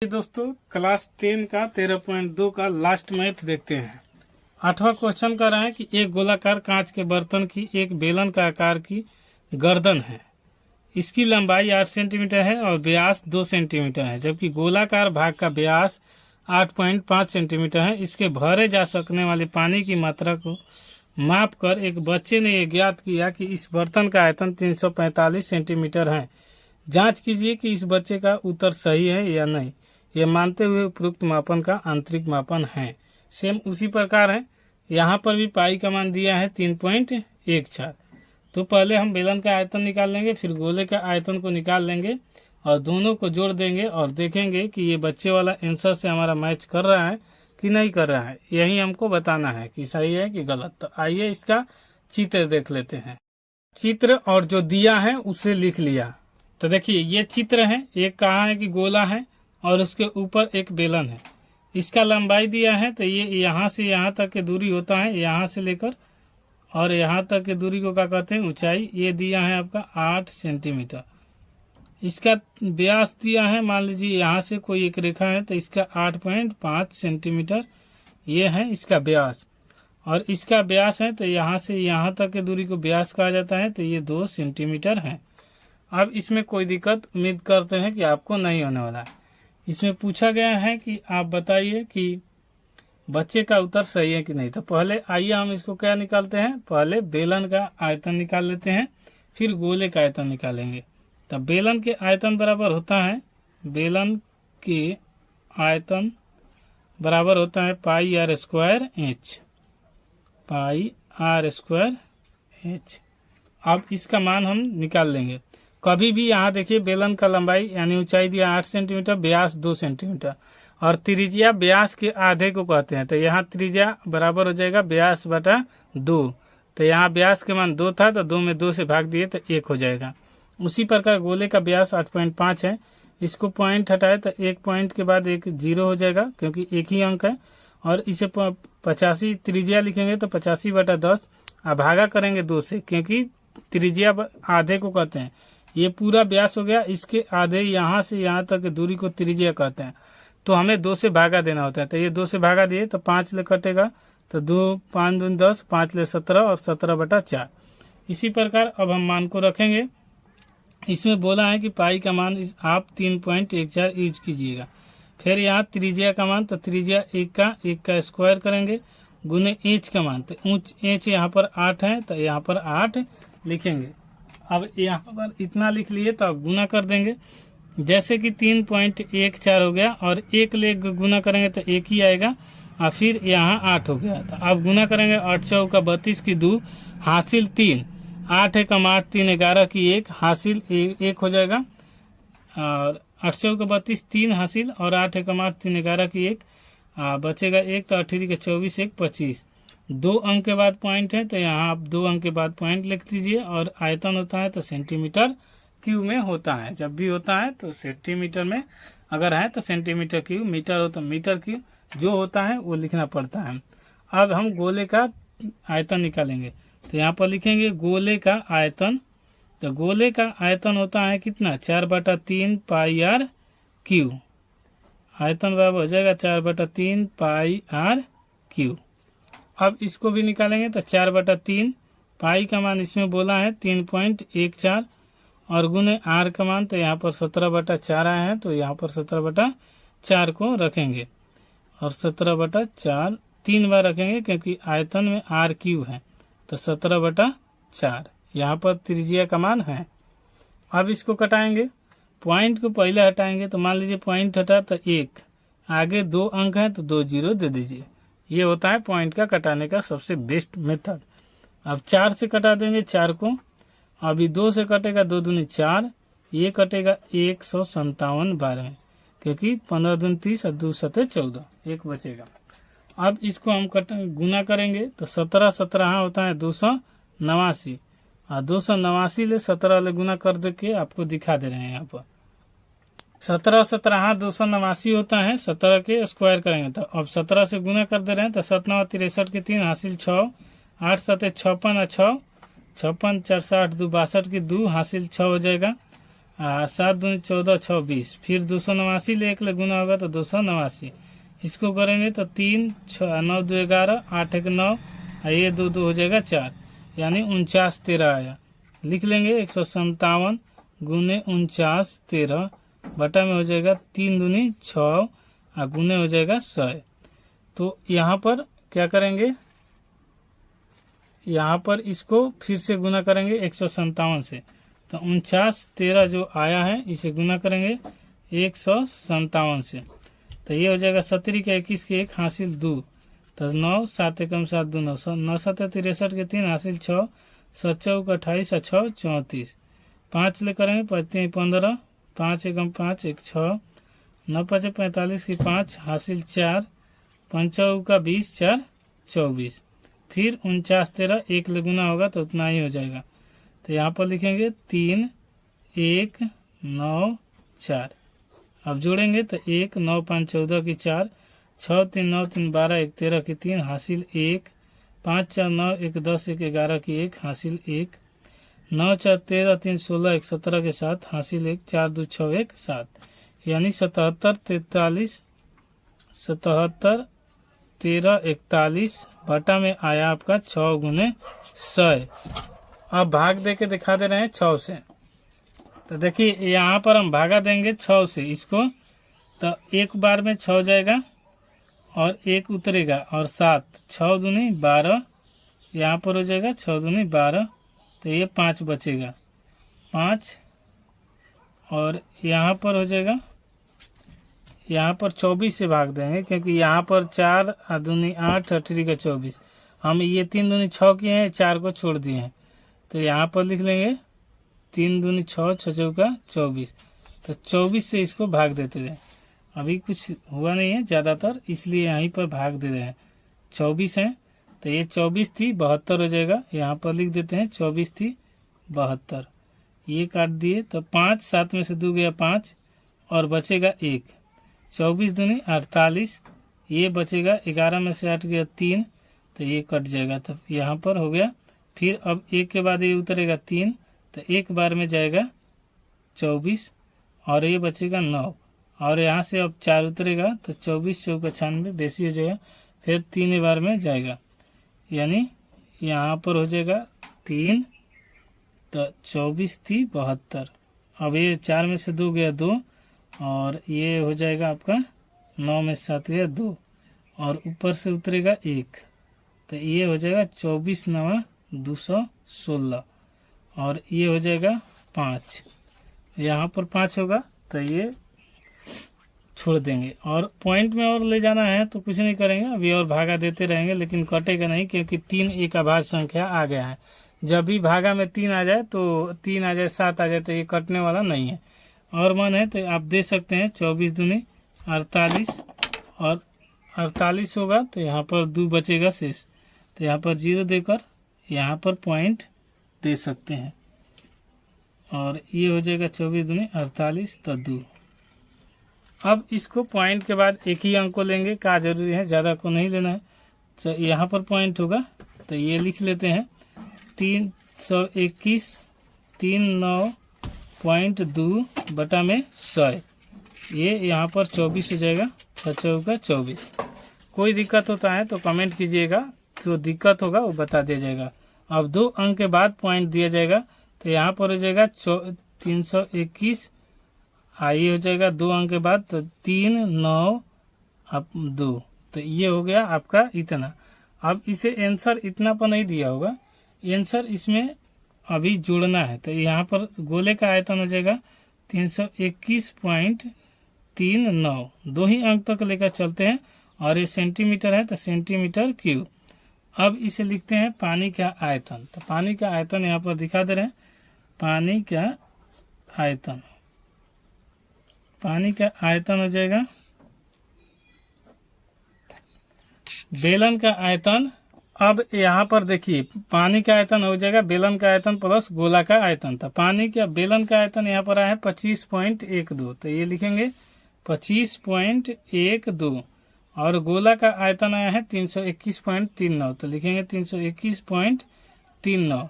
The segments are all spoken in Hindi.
दोस्तों क्लास 10 का 13.2 का लास्ट मैथ देखते हैं। 8वां क्वेश्चन कर रहा है कि एक गोलाकार कांच के बर्तन की एक बेलन का आकार की गर्दन है। इसकी लंबाई 8 सेंटीमीटर है और व्यास 2 सेंटीमीटर है, जबकि गोलाकार भाग का व्यास 8.5 सेंटीमीटर है। इसके भरे जा सकने वाले पानी की मात्रा को माप कर एक बच्चे ने यह ज्ञात किया कि इस बर्तन का आयतन 345 सेंटीमीटर है। जांच कीजिए कि इस बच्चे का उत्तर सही है या नहीं, यह मानते हुए उपरोक्त मापन का आंतरिक मापन है। सेम उसी प्रकार है, यहाँ पर भी पाई का मान दिया है 3.14। तो पहले हम बेलन का आयतन निकाल लेंगे, फिर गोले का आयतन को निकाल लेंगे और दोनों को जोड़ देंगे और देखेंगे कि ये बच्चे वाला आंसर से हमारा मैच कर रहा है कि नहीं कर रहा है। यही हमको बताना है कि सही है कि गलत। तो आइए इसका चित्र देख लेते हैं। चित्र और जो दिया है उसे लिख लिया। तो देखिए ये चित्र है, एक कहा है कि गोला है और उसके ऊपर एक बेलन है। इसका लंबाई दिया है, तो ये यहाँ से यहाँ तक की दूरी होता है, यहाँ से लेकर और यहाँ तक की दूरी को क्या कहते हैं, ऊंचाई। ये दिया है आपका 8 सेंटीमीटर। इसका व्यास दिया है, मान लीजिए यहाँ से कोई एक रेखा है तो इसका 8.5 सेंटीमीटर ये है इसका व्यास, और इसका व्यास है तो यहाँ से यहाँ तक की दूरी को व्यास कहा जाता है, तो ये 2 सेंटीमीटर है। अब इसमें कोई दिक्कत उम्मीद करते हैं कि आपको नहीं होने वाला है। इसमें पूछा गया है कि आप बताइए कि बच्चे का उत्तर सही है कि नहीं। तो पहले आइए हम इसको क्या निकालते हैं, पहले बेलन का आयतन निकाल लेते हैं, फिर गोले का आयतन निकालेंगे। तब बेलन के आयतन बराबर होता है, बेलन के आयतन बराबर होता है pi r square h, pi r square h. अब इसका मान हम निकाल लेंगे। कभी भी यहाँ देखिए बेलन का लंबाई यानी ऊंचाई दिया 8 सेंटीमीटर, व्यास 2 सेंटीमीटर और त्रिज्या व्यास के आधे को कहते हैं। तो यहाँ त्रिज्या बराबर हो जाएगा व्यास बटा 2। तो यहाँ व्यास के मान 2 था, तो 2 में 2 से भाग दिए तो 1 हो जाएगा। उसी प्रकार गोले का व्यास 8.5 है। इसको पॉइंट हटाए तो एक पॉइंट के बाद एक 0 हो जाएगा, क्योंकि एक ही अंक है। और इसे 85 त्रिज्या लिखेंगे तो 85 बटा 10 भागा करेंगे 2 से, क्योंकि त्रिज्या आधे को कहते हैं। ये पूरा व्यास हो गया, इसके आधे यहाँ से यहाँ तक की दूरी को त्रिज्या कहते हैं। तो हमें 2 से भागा देना होता है। तो ये 2 से भागा दिए तो 5 ले कटेगा, तो 2 5 दूनी 10, 5 ले 17 और 17 बटा 4। इसी प्रकार अब हम मान को रखेंगे। इसमें बोला है कि पाई का मान आप 3.14 यूज कीजिएगा। फिर यहाँ त्रिज्या का मान, तो त्रिज्या 1 का स्क्वायर करेंगे गुने इंच का मान। तो इंच यहाँ पर 8 है, तो यहाँ पर 8 लिखेंगे। अब यहाँ पर इतना लिख लिए तो अब गुना कर देंगे। जैसे कि 3.14 हो गया और 1 ले गुना करेंगे तो 1 ही आएगा, और फिर यहाँ 8 हो गया। तो अब गुना करेंगे 8 चौका 32 की 2 हासिल 3, 8 एकम 8 3 11 की 1 हासिल 1 हो जाएगा, और 8 चौका 32 3 हासिल और 8 एकम 8 3 11 की 1 बचेगा 1, तो 18 के 24 1 25। 2 अंक के बाद पॉइंट है, तो यहाँ आप 2 अंक के बाद पॉइंट लिख दीजिए। और आयतन होता है तो सेंटीमीटर क्यूब में होता है। जब भी होता है तो सेंटीमीटर में, अगर है तो सेंटीमीटर क्यूब, मीटर हो तो मीटर क्यूब, जो होता है वो लिखना पड़ता है। अब हम गोले का आयतन निकालेंगे। तो यहाँ पर लिखेंगे गोले का आयतन। तो गोले का आयतन होता है कितना, 4/3 पाई आर क्यू। आयतन बराबर हो जाएगा 4/3 पाई आर क्यू। अब इसको भी निकालेंगे तो 4/3 पाई का मान इसमें बोला है 3.14 और गुने आर का मान, तो यहाँ पर 17/4 आया है, तो यहाँ पर 17/4 को रखेंगे और 17/4 3 बार रखेंगे, क्योंकि आयतन में आर क्यू है। तो 17/4 यहाँ पर त्रिज्या का मान है। अब इसको कटाएंगे, पॉइंट को पहले हटाएंगे। तो मान लीजिए पॉइंट हटा तो 1, आगे 2 अंक है तो 2 0 दे दीजिए। ये होता है पॉइंट का कटाने का सबसे बेस्ट मेथड। अब 4 से कटा देंगे 4 को, अभी 2 से कटेगा 2 दूनी 4, ये कटेगा 157 बार में, क्योंकि 15 दूनी 30 और 2 सते 14, 1 बचेगा। अब इसको हम गुना करेंगे तो 17 17 होता है 289, और 289 ले 17 ले गुना कर दे के आपको दिखा दे रहे हैं। यहाँ पर 17 17 289 होता है, 17 के स्क्वायर करेंगे तो अब 17 से गुना कर दे रहे हैं। तो 7 9 63 के 3 हासिल 6, 8 7 56 और 6 56 4 60 2 62 की 2 हासिल 6 हो जाएगा। 7 दूनी 14 6 20, फिर 289 ले 1 ले गुना होगा तो 289, इसको करेंगे तो 3 6 9 2 11 8 1 9, ये 2 2 हो जाएगा 4, यानी 49 13 आया। लिख लेंगे 157 गुने 49 13 बटा में हो जाएगा 3 दूनी 6 और गुने हो जाएगा 100। तो यहाँ पर क्या करेंगे, यहाँ पर इसको फिर से गुना करेंगे 157 से, तो 49 13 जो आया है इसे गुना करेंगे 157 से, तो ये हो जाएगा 70 के 21 के 1 हासिल 2, तो 9 7 एकम 7 2 9 9 7 63 के 3 हासिल 6 7 चौक 28 और 6 34, 5 ले करेंगे 5 3 15 5 एकम 5 1 6 9 5 45 की 5 हासिल 4 5 चौका 20 4 24, फिर 49 13 1 ले गुना होगा तो उतना ही हो जाएगा। तो यहाँ पर लिखेंगे 3 1 9 4, अब जोड़ेंगे तो 1 9 5 14 की 4 6 3 9 3 12 1 13 की 3 हासिल 1 5 4 9 1 10 1 11 की 1 हासिल 1 9 4 13 3 16 1 17 के 7 हासिल 1 4 2 6 1 7, यानी 77 43 77 13 41 बटा में आया आपका 6 गुने 100। अब भाग दे के दिखा दे रहे हैं 6 से, तो देखिए यहाँ पर हम भागा देंगे 6 से इसको, तो एक बार में 6 जाएगा और 1 उतरेगा और 7 6 दूनी 12, यहाँ पर हो जाएगा 6 दूनी 12, तो ये 5 बचेगा 5, और यहाँ पर हो जाएगा, यहाँ पर 24 से भाग देंगे क्योंकि यहाँ पर 4 दूनी 8 अठरी का 24, हम ये 3 दूनी 6 किए हैं 4 को छोड़ दिए हैं, तो यहाँ पर लिख लेंगे 3 दूनी 6 6 चौका 24, तो 24 से इसको भाग देते रहे। अभी कुछ हुआ नहीं है ज़्यादातर, इसलिए यहीं पर भाग दे रहे हैं। 24 है तो ये 24 थी 72 हो जाएगा, यहाँ पर लिख देते हैं 24 थी 72, ये काट दिए तो 5 7 में से 2 गया 5 और बचेगा 1, 24 दूनी 48, ये बचेगा 11 में से 8 गया 3, तो ये कट जाएगा, तो यहाँ पर हो गया। फिर अब 1 के बाद ये उतरेगा 3, तो एक बार में जाएगा 24 और ये बचेगा 9, और यहाँ से अब 4 उतरेगा तो 24 चौक 96 बेसी हो जाएगा, फिर 3 बार में जाएगा, यानी यहाँ पर हो जाएगा 3, तो 24 थी 72, अब ये 4 में से 2 गया 2 और ये हो जाएगा आपका 9 में से 7 गया 2 और ऊपर से उतरेगा 1, तो ये हो जाएगा 24 9 216 और ये हो जाएगा 5, यहाँ पर 5 होगा तो ये छोड़ देंगे, और पॉइंट में और ले जाना है तो कुछ नहीं करेंगे, अभी और भागा देते रहेंगे लेकिन कटेगा नहीं क्योंकि 3 एक अभाज्य संख्या आ गया है। जब भी भागा में 3 आ जाए तो 3 आ जाए 7 आ जाए तो ये कटने वाला नहीं है, और मन है तो आप दे सकते हैं 24 दूनी 48 और 48 होगा तो यहाँ पर 2 बचेगा शेष, तो यहाँ पर 0 देकर यहाँ पर पॉइंट दे सकते हैं, और ये हो जाएगा 24 दूनी 48 तो 2। अब इसको पॉइंट के बाद एक ही अंक को लेंगे, का जरूरी है ज़्यादा को नहीं लेना है, तो यहाँ पर पॉइंट होगा तो ये लिख लेते हैं 321 39.2 बटा में 100, ये यहाँ पर 24 हो जाएगा, 6 चौका 24। कोई दिक्कत होता है तो कमेंट कीजिएगा, जो दिक्कत होगा वो बता दिया जाएगा। अब 2 अंक के बाद पॉइंट दिया जाएगा तो यहाँ पर हो जाएगा 321, ये हो जाएगा 2 अंक के बाद तो 3 9 अब 2, तो ये हो गया आपका इतना। अब इसे आंसर इतना पर नहीं दिया होगा, आंसर इसमें अभी जोड़ना है, तो यहाँ पर गोले का आयतन हो जाएगा 321.39, 2 ही अंक तक लेकर चलते हैं, और ये सेंटीमीटर है तो सेंटीमीटर क्यूब। अब इसे लिखते हैं पानी का आयतन, तो पानी का आयतन यहाँ पर दिखा दे रहे हैं, पानी का आयतन, पानी का आयतन हो जाएगा बेलन का आयतन। अब यहाँ पर देखिए पानी का आयतन हो जाएगा बेलन का आयतन प्लस गोला का आयतन, था पानी का बेलन का आयतन यहाँ पर आया है 25.12, तो ये लिखेंगे 25.12, और गोला का आयतन आया है 321.39, तो लिखेंगे 321.39,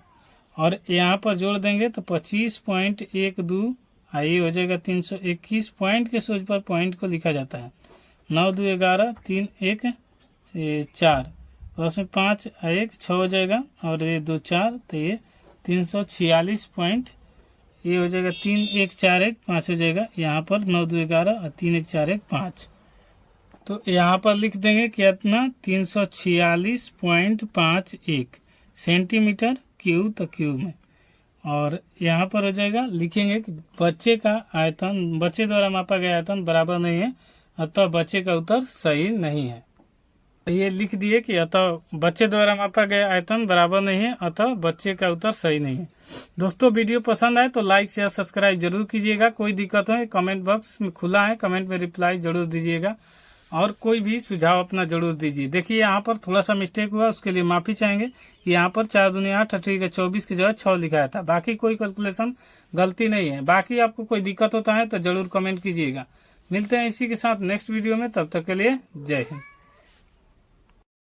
और यहाँ पर जोड़ देंगे तो 25.12 ये हो जाएगा 321 पॉइंट के सोच पर पॉइंट को लिखा जाता है। 9 2 11 3 1 4 और उसमें 5 1 6 हो जाएगा और ये 2 4, तो ये 346 पॉइंट ये हो जाएगा। 3 1 4 1 5 हो जाएगा यहाँ पर 9 2 11 और 3 1 4 1 5। तो यहाँ पर लिख देंगे कितना 346.51 सेंटीमीटर क्यूब तो क्यूब में। और यहाँ पर हो जाएगा लिखेंगे कि बच्चे का आयतन, बच्चे द्वारा मापा गया आयतन बराबर नहीं है, अतः बच्चे का उत्तर सही नहीं है। ये लिख दिए कि अतः बच्चे द्वारा मापा गया आयतन बराबर नहीं है, अतः बच्चे का उत्तर सही नहीं है। दोस्तों वीडियो पसंद आए तो लाइक शेयर सब्सक्राइब जरूर कीजिएगा। कोई दिक्कत हो कमेंट बॉक्स में खुला है, कमेंट में रिप्लाई जरूर दीजिएगा और कोई भी सुझाव अपना जरूर दीजिए। देखिए यहाँ पर थोड़ा सा मिस्टेक हुआ, उसके लिए माफ़ी चाहेंगे। यहाँ पर 4 दूनी 8 8 के 24 की जगह 6 लिखाया था, बाकी कोई कैलकुलेशन गलती नहीं है। बाकी आपको कोई दिक्कत होता है तो जरूर कमेंट कीजिएगा। मिलते हैं इसी के साथ नेक्स्ट वीडियो में, तब तक के लिए जय हिंद।